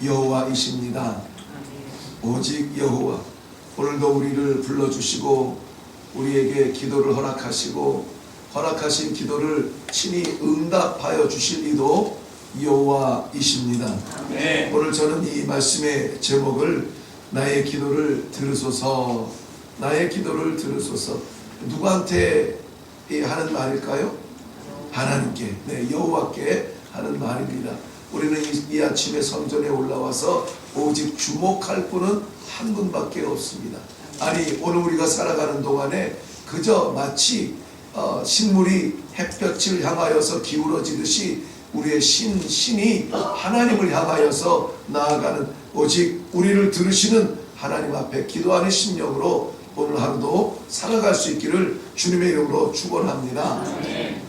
여호와이십니다. 오직 여호와. 오늘도 우리를 불러주시고 우리에게 기도를 허락하시고 허락하신 기도를 친히 응답하여 주실 이도 여호와이십니다. 오늘 저는 이 말씀의 제목을 나의 기도를 들으소서, 나의 기도를 들으소서. 누구한테 하는 말일까요? 하나님께, 여호와께 하는 말입니다. 우리는 이 아침에 성전에 올라와서 오직 주목할 분은 한 분밖에 없습니다. 아니, 오늘 우리가 살아가는 동안에 그저 마치 식물이 햇볕을 향하여서 기울어지듯이 우리의 신이 하나님을 향하여서 나아가는, 오직 우리를 들으시는 하나님 앞에 기도하는 심령으로 오늘 하루도 살아갈 수 있기를 주님의 이름으로 축원합니다.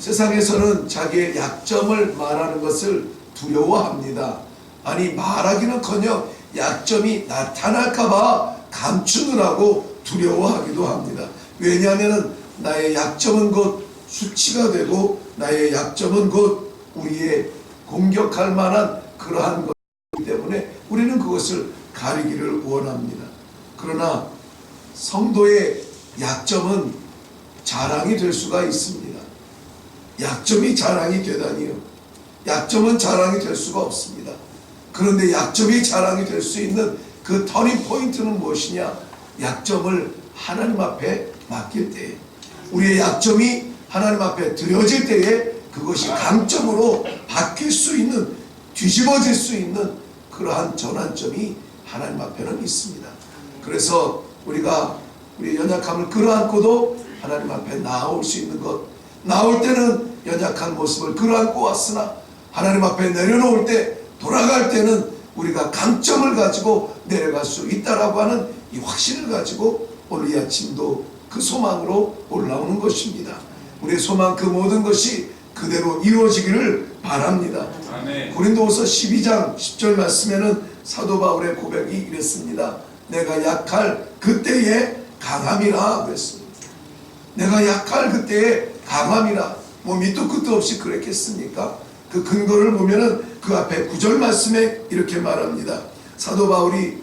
세상에서는 자기의 약점을 말하는 것을 두려워합니다. 아니, 말하기는커녕 약점이 나타날까봐 감추느라고 두려워하기도 합니다. 왜냐하면 나의 약점은 곧 수치가 되고 나의 약점은 곧 우리의 공격할 만한 그러한 것이기 때문에 우리는 그것을 가리기를 원합니다. 그러나 성도의 약점은 자랑이 될 수가 있습니다. 약점이 자랑이 되다니요. 약점은 자랑이 될 수가 없습니다. 그런데 약점이 자랑이 될 수 있는 그 터닝 포인트는 무엇이냐? 약점을 하나님 앞에 맡길 때에, 우리의 약점이 하나님 앞에 드려질 때에 그것이 강점으로 바뀔 수 있는, 뒤집어질 수 있는 그러한 전환점이 하나님 앞에는 있습니다. 그래서 우리가 우리의 연약함을 끌어안고도 하나님 앞에 나올 수 있는 것, 나올 때는 연약한 모습을 끌어안고 왔으나 하나님 앞에 내려놓을 때, 돌아갈 때는 우리가 강점을 가지고 내려갈 수 있다라고 하는 이 확신을 가지고 오늘 이 아침도 그 소망으로 올라오는 것입니다. 우리의 소망 그 모든 것이 그대로 이루어지기를 바랍니다. 아멘. 고린도후서 12장 10절 말씀에는 사도 바울의 고백이 이랬습니다. 내가 약할 그때에 강함이라 그랬습니다. 내가 약할 그때에 강함이라. 뭐 밑도 끝도 없이 그랬겠습니까? 그 근거를 보면은 그 앞에 9절 말씀에 이렇게 말합니다. 사도 바울이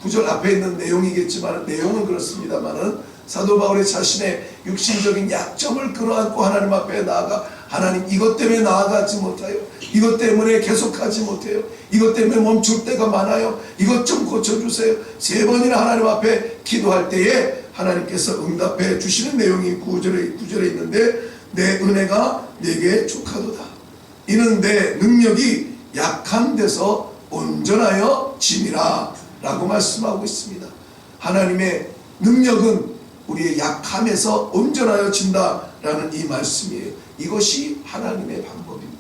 9절 앞에 있는 내용이겠지만 내용은 그렇습니다만은 사도 바울의 자신의 육신적인 약점을 끌어안고 하나님 앞에 나아가, 하나님 이것 때문에 나아가지 못해요. 이것 때문에 계속하지 못해요. 이것 때문에 멈출 때가 많아요. 이것 좀 고쳐주세요. 3번이나 하나님 앞에 기도할 때에 하나님께서 응답해 주시는 내용이 9절에 있는데, 내 은혜가 내게 족하도다. 이는 내 능력이 약한 데서 온전하여 짐이라 라고 말씀하고 있습니다. 하나님의 능력은 우리의 약함에서 온전하여 진다라는 이 말씀이에요. 이것이 하나님의 방법입니다.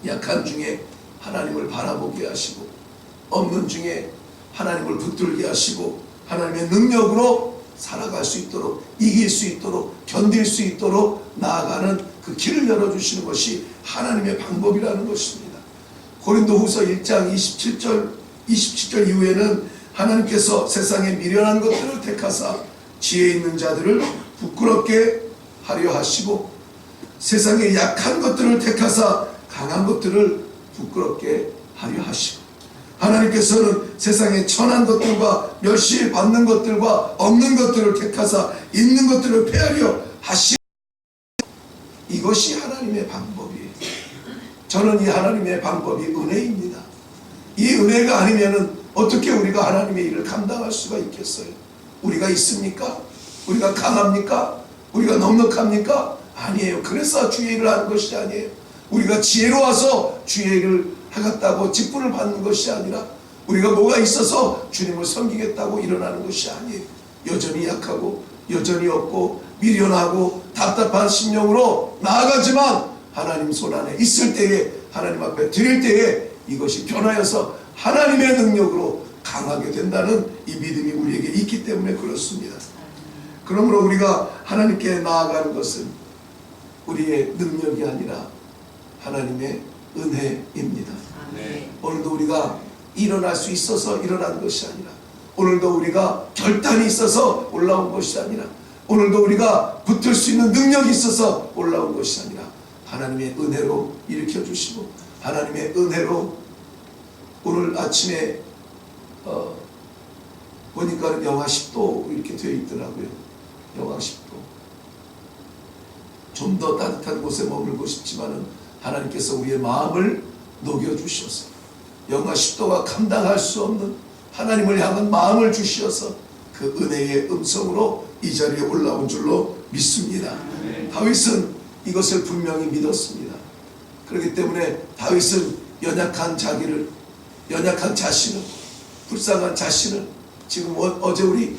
약한 중에 하나님을 바라보게 하시고, 없는 중에 하나님을 붙들게 하시고, 하나님의 능력으로 살아갈 수 있도록, 이길 수 있도록, 견딜 수 있도록 나아가는 그 길을 열어주시는 것이 하나님의 방법이라는 것입니다. 고린도후서 1장 27절 이후에는 하나님께서 세상에 미련한 것들을 택하사 지혜 있는 자들을 부끄럽게 하려 하시고, 세상에 약한 것들을 택하사 강한 것들을 부끄럽게 하려 하시고, 하나님께서는 세상에 천한 것들과 멸시받는 것들과 없는 것들을 택하사 있는 것들을 폐하려 하시고, 이것이 하나님의 방법이에요. 저는 이 하나님의 방법이 은혜입니다. 이 은혜가 아니면은 어떻게 우리가 하나님의 일을 감당할 수가 있겠어요? 우리가 있습니까? 우리가 강합니까? 우리가 넉넉합니까? 아니에요. 그래서 주의 일을 하는 것이 아니에요. 우리가 지혜로워서 주의 일을 하겠다고 직분을 받는 것이 아니라, 우리가 뭐가 있어서 주님을 섬기겠다고 일어나는 것이 아니에요. 여전히 약하고 여전히 없고 미련하고 답답한 심령으로 나아가지만 하나님 손 안에 있을 때에, 하나님 앞에 드릴 때에 이것이 변하여서 하나님의 능력으로 강하게 된다는 이 믿음이 우리에게 있기 때문에 그렇습니다. 그러므로 우리가 하나님께 나아가는 것은 우리의 능력이 아니라 하나님의 은혜입니다. 오늘도 우리가 일어날 수 있어서 일어난 것이 아니라, 오늘도 우리가 결단이 있어서 올라온 것이 아니라, 오늘도 우리가 붙을 수 있는 능력이 있어서 올라온 것이 아니라 하나님의 은혜로 일으켜 주시고, 하나님의 은혜로 오늘 아침에 보니까 영하 10도 이렇게 되어 있더라고요. 영하 10도. 좀 더 따뜻한 곳에 머물고 싶지만은 하나님께서 우리의 마음을 녹여주셔서 영하 10도가 감당할 수 없는 하나님을 향한 마음을 주시어서 그 은혜의 음성으로 이 자리에 올라온 줄로 믿습니다. 다윗은 이것을 분명히 믿었습니다. 그렇기 때문에 다윗은 연약한 자신을, 불쌍한 자신을, 지금 어제 우리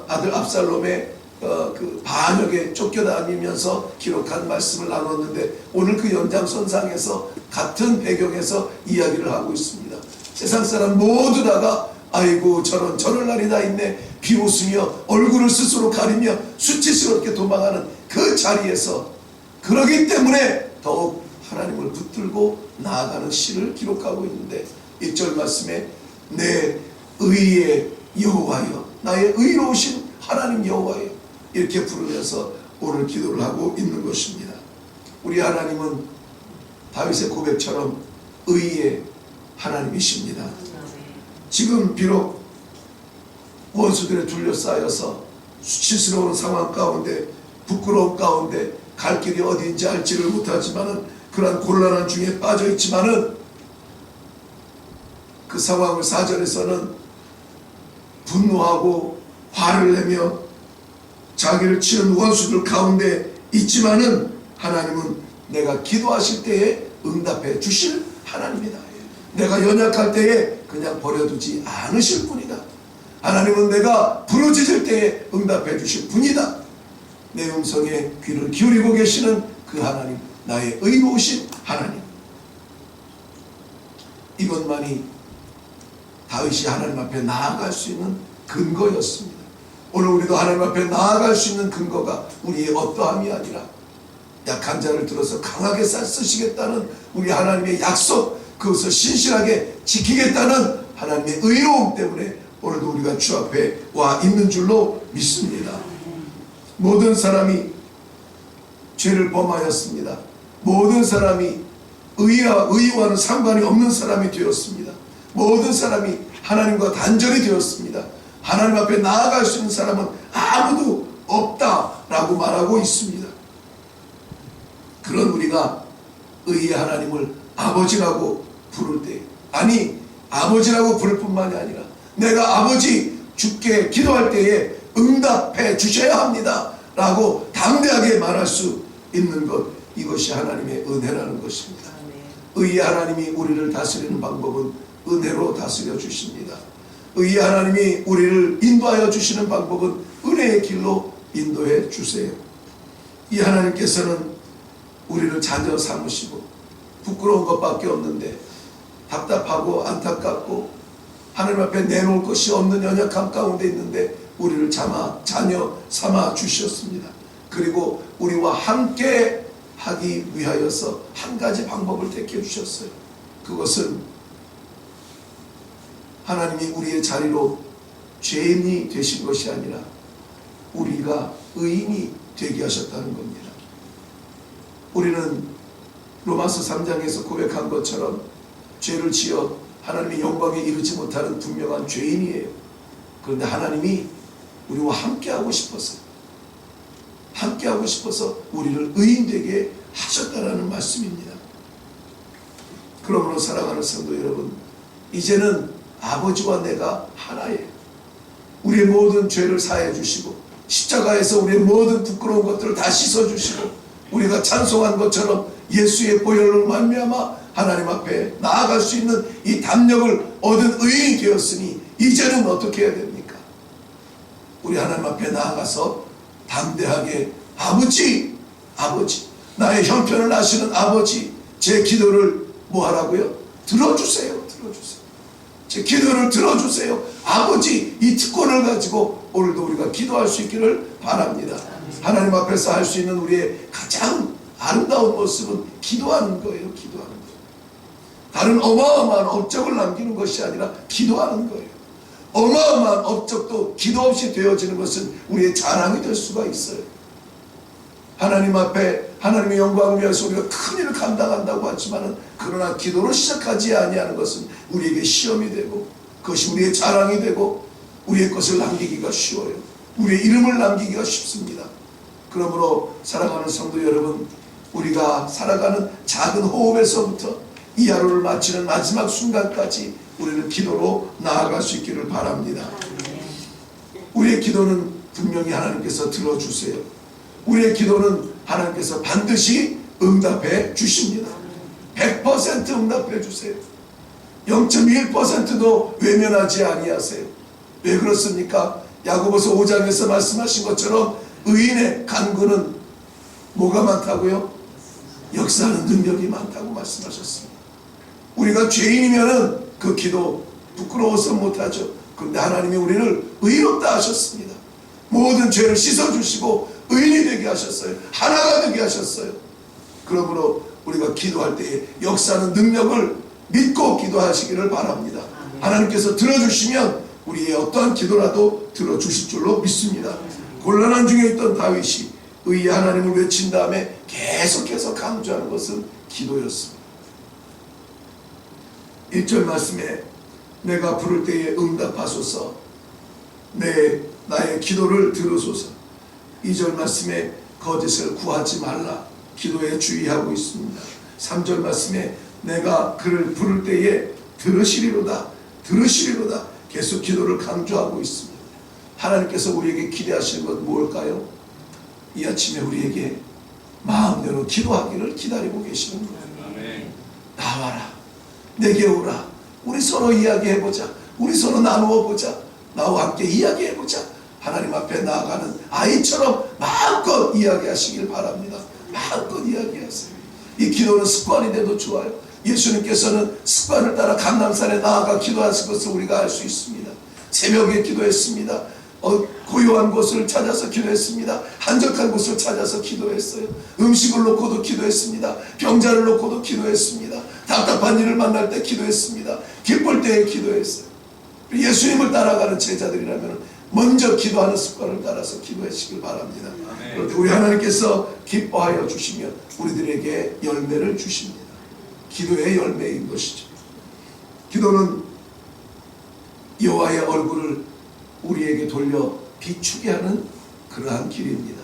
아들 압살롬의 그 반역에 쫓겨다니면서 기록한 말씀을 나눴는데, 오늘 그 연장선상에서 같은 배경에서 이야기를 하고 있습니다. 세상 사람 모두 다가 아이고 저럴 날이 다 있네, 비웃으며 얼굴을 스스로 가리며 수치스럽게 도망하는 그 자리에서, 그러기 때문에 더욱 하나님을 붙들고 나아가는 시를 기록하고 있는데, 1절 말씀에 내 의의 여호와여, 나의 의로우신 하나님 여호와여, 이렇게 부르면서 오늘 기도를 하고 있는 것입니다. 우리 하나님은 다윗의 고백처럼 의의 하나님이십니다. 지금 비록 원수들에 둘러싸여서 수치스러운 상황 가운데, 부끄러움 가운데 갈 길이 어디인지 알지를 못하지만은, 그러한 곤란한 중에 빠져 있지만은, 그 상황을 4절에서는 분노하고 화를 내며 자기를 치는 원수들 가운데 있지만은, 하나님은 내가 기도하실 때에 응답해 주실 하나님이다. 내가 연약할 때에 그냥 버려두지 않으실 분이다. 하나님은 내가 부르짖을 때에 응답해 주실 분이다. 내 음성에 귀를 기울이고 계시는 그 하나님, 나의 의로우신 하나님. 이것만이 다윗이 하나님 앞에 나아갈 수 있는 근거였습니다. 오늘 우리도 하나님 앞에 나아갈 수 있는 근거가 우리의 어떠함이 아니라 약한 자를 들어서 강하게 쓰시겠다는 우리 하나님의 약속, 그것을 신실하게 지키겠다는 하나님의 의로움 때문에 오늘도 우리가 주 앞에 와 있는 줄로 믿습니다. 모든 사람이 죄를 범하였습니다. 모든 사람이 의와는 상관이 없는 사람이 되었습니다. 모든 사람이 하나님과 단절이 되었습니다. 하나님 앞에 나아갈 수 있는 사람은 아무도 없다라고 말하고 있습니다. 그런 우리가 의의 하나님을 아버지라고 부를 때, 아니 아버지라고 부를 뿐만이 아니라 내가 아버지 주께 기도할 때에 응답해 주셔야 합니다 라고 담대하게 말할 수 있는 것, 이것이 하나님의 은혜라는 것입니다. 의의 하나님이 우리를 다스리는 방법은 은혜로 다스려 주십니다. 의의 하나님이 우리를 인도하여 주시는 방법은 은혜의 길로 인도해 주세요. 이 하나님께서는 우리를 자녀 삼으시고, 부끄러운 것밖에 없는데 답답하고 안타깝고 하나님 앞에 내놓을 것이 없는 연약함 가운데 있는데 우리를 자녀 삼아 주셨습니다. 그리고 우리와 함께 하기 위하여서 한 가지 방법을 택해 주셨어요. 그것은 하나님이 우리의 자리로 죄인이 되신 것이 아니라 우리가 의인이 되게 하셨다는 겁니다. 우리는 로마서 3장에서 고백한 것처럼 죄를 지어 하나님의 영광에 이르지 못하는 분명한 죄인이에요. 그런데 하나님이 우리와 함께하고 싶어서 우리를 의인 되게 하셨다라는 말씀입니다. 그러므로 사랑하는 성도 여러분, 이제는 아버지와 내가 하나예요. 우리의 모든 죄를 사해 주시고 십자가에서 우리의 모든 부끄러운 것들을 다 씻어 주시고, 우리가 찬송한 것처럼 예수의 보혈로 말미암아 하나님 앞에 나아갈 수 있는 이 담력을 얻은 의인이 되었으니 이제는 어떻게 해야 됩니까? 우리 하나님 앞에 나아가서 담대하게 아버지, 나의 형편을 아시는 아버지, 제 기도를 뭐 하라고요? 들어주세요. 제 기도를 들어주세요. 아버지, 이 특권을 가지고 오늘도 우리가 기도할 수 있기를 바랍니다. 하나님 앞에서 할 수 있는 우리의 가장 아름다운 모습은 기도하는 거예요. 다른 어마어마한 업적을 남기는 것이 아니라 기도하는 거예요. 어마어마한 업적도 기도 없이 되어지는 것은 우리의 자랑이 될 수가 있어요. 하나님 앞에 하나님의 영광을 위해서 우리가 큰 일을 감당한다고 하지만은, 그러나 기도를 시작하지 아니하는 것은 우리에게 시험이 되고 그것이 우리의 자랑이 되고 우리의 것을 남기기가 쉬워요. 우리의 이름을 남기기가 쉽습니다. 그러므로 사랑하는 성도 여러분, 우리가 살아가는 작은 호흡에서부터 이 하루를 마치는 마지막 순간까지 우리는 기도로 나아갈 수 있기를 바랍니다. 우리의 기도는 분명히 하나님께서 들어주세요. 우리의 기도는 하나님께서 반드시 응답해 주십니다. 100% 응답해 주세요. 0.1%도 외면하지 아니하세요. 왜 그렇습니까? 야고보서 5장에서 말씀하신 것처럼 의인의 간구는 뭐가 많다고요? 역사하는 능력이 많다고 말씀하셨습니다. 우리가 죄인이면은 그 기도 부끄러워서 못하죠. 그런데 하나님이 우리를 의롭다 하셨습니다. 모든 죄를 씻어주시고 의인이 되게 하셨어요. 하나가 되게 하셨어요. 그러므로 우리가 기도할 때에 역사하는 능력을 믿고 기도하시기를 바랍니다. 하나님께서 들어주시면 우리의 어떠한 기도라도 들어주실 줄로 믿습니다. 곤란한 중에 있던 다윗이 의의 하나님을 외친 다음에 계속해서 강조하는 것은 기도였습니다. 1절 말씀에 내가 부를 때에 응답하소서, 나의 기도를 들으소서. 2절 말씀에 거짓을 구하지 말라, 기도에 주의하고 있습니다. 3절 말씀에 내가 그를 부를 때에 들으시리로다 계속 기도를 강조하고 있습니다. 하나님께서 우리에게 기대하시는 것 무엇일까요? 이 아침에 우리에게 마음대로 기도하기를 기다리고 계시는 거예요. 나와라, 내게 오라, 우리 서로 이야기해보자, 우리 서로 나누어보자, 나와 함께 이야기해보자. 하나님 앞에 나아가는 아이처럼 마음껏 이야기하시길 바랍니다. 마음껏 이야기하세요. 이 기도는 습관이 돼도 좋아요. 예수님께서는 습관을 따라 감람산에 나아가 기도하신 것을 우리가 알 수 있습니다. 새벽에 기도했습니다. 고요한 곳을 찾아서 기도했습니다. 한적한 곳을 찾아서 기도했어요. 음식을 놓고도 기도했습니다. 병자를 놓고도 기도했습니다. 답답한 일을 만날 때 기도했습니다. 기쁠 때에 기도했어요. 예수님을 따라가는 제자들이라면 먼저 기도하는 습관을 따라서 기도하시길 바랍니다. 그런데 우리 하나님께서 기뻐하여 주시면 우리들에게 열매를 주십니다. 기도의 열매인 것이죠. 기도는 여호와의 얼굴을 우리에게 돌려 비추게 하는 그러한 길입니다.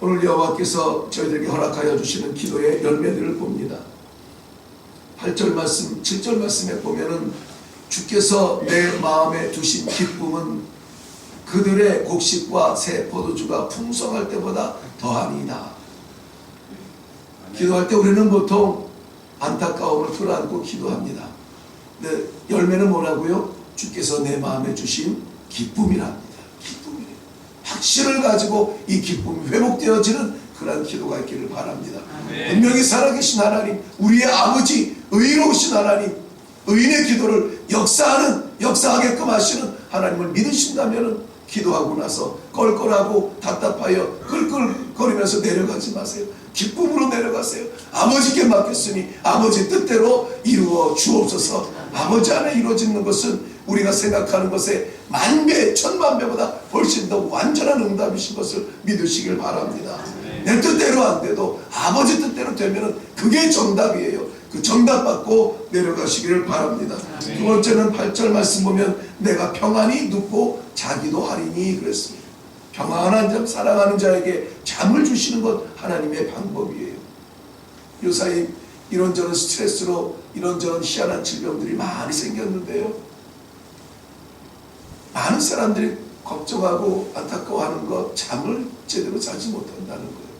오늘 여호와께서 저희들에게 허락하여 주시는 기도의 열매들을 봅니다. 8절 말씀, 7절 말씀에 보면은 주께서 내 마음에 두신 기쁨은 그들의 곡식과 새 포도주가 풍성할 때보다 더하니이다. 기도할 때 우리는 보통 안타까움을 끌어안고 기도합니다. 근데 열매는 뭐라고요? 주께서 내 마음에 주신 기쁨이랍니다. 기쁨이래요. 확신을 가지고 이 기쁨이 회복되어지는 그런 기도가 있기를 바랍니다. 분명히 살아계신 하나님, 우리의 아버지, 의로우신 하나님, 의인의 기도를 역사하게끔 하시는 하나님을 믿으신다면 기도하고 나서 껄껄하고 답답하여 끌끌거리면서 내려가지 마세요. 기쁨으로 내려가세요. 아버지께 맡겼으니 아버지 뜻대로 이루어 주옵소서. 아버지 안에 이루어지는 것은 우리가 생각하는 것에 만배 천만배보다 훨씬 더 완전한 응답이신 것을 믿으시길 바랍니다. 내 뜻대로 안 돼도 아버지 뜻대로 되면 그게 정답이에요. 그 정답 받고 내려가시기를 바랍니다. 두 번째는 8절 말씀 보면 내가 평안히 눕고 자기도 하리니 그랬습니다. 평안한 자, 사랑하는 자에게 잠을 주시는 것 하나님의 방법이에요. 요사이 이런저런 스트레스로 이런저런 희한한 질병들이 많이 생겼는데요, 많은 사람들이 걱정하고 안타까워하는 것, 잠을 제대로 자지 못한다는 거예요.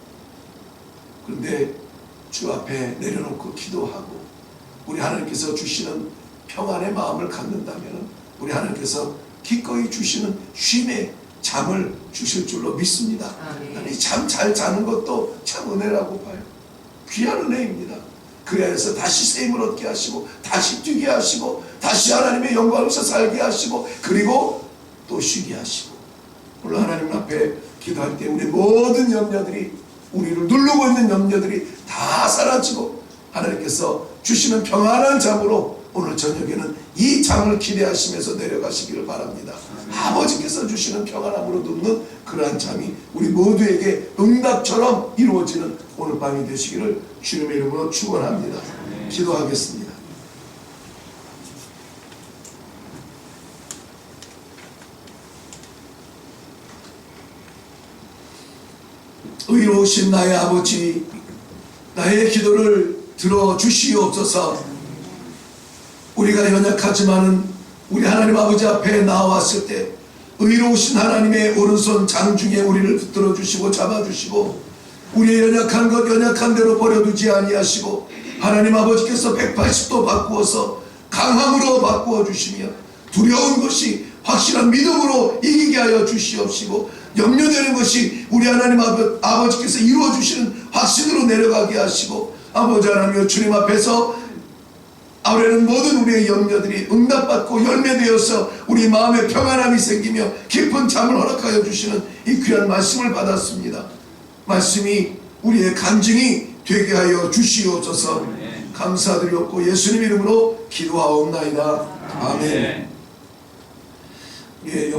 그런데 주 앞에 내려놓고 기도하고 우리 하나님께서 주시는 평안의 마음을 갖는다면 우리 하나님께서 기꺼이 주시는 쉼의 잠을 주실 줄로 믿습니다. 이 잠 잘 자는 것도 참 은혜라고 봐요. 귀한 은혜입니다. 그 안에서 다시 셈을 얻게 하시고 다시 뛰게 하시고 다시 하나님의 영광에서 살게 하시고 그리고 또 쉬게 하시고, 물론 하나님 앞에 기도할 때 우리 모든 염려들이, 우리를 누르고 있는 염려들이 다 사라지고 하나님께서 주시는 평안한 잠으로 오늘 저녁에는 이 잠을 기대하시면서 내려가시기를 바랍니다. 아버지께서 주시는 평안함으로 눕는 그러한 잠이 우리 모두에게 응답처럼 이루어지는 오늘 밤이 되시기를 주님의 이름으로 축원합니다. 기도하겠습니다. 의로우신 나의 아버지, 나의 기도를 들어주시옵소서. 우리가 연약하지만은 우리 하나님 아버지 앞에 나왔을 때 의로우신 하나님의 오른손 장중에 우리를 붙들어 주시고 잡아주시고, 우리의 연약한 것 연약한 대로 버려두지 아니하시고, 하나님 아버지께서 180도 바꾸어서 강함으로 바꾸어 주시며, 두려운 것이 확실한 믿음으로 이기게 하여 주시옵시고, 염려되는 것이 우리 하나님 아버지께서 이루어 주시는 확신으로 내려가게 하시고, 아버지 하나님여, 주님 앞에서 아우래는 모든 우리의 염려들이 응답받고 열매되어서 우리 마음에 평안함이 생기며 깊은 잠을 허락하여 주시는 이 귀한 말씀을 받았습니다. 말씀이 우리의 간증이 되게 하여 주시옵소서. 감사드리옵고 예수님 이름으로 기도하옵나이다. 아멘. 예.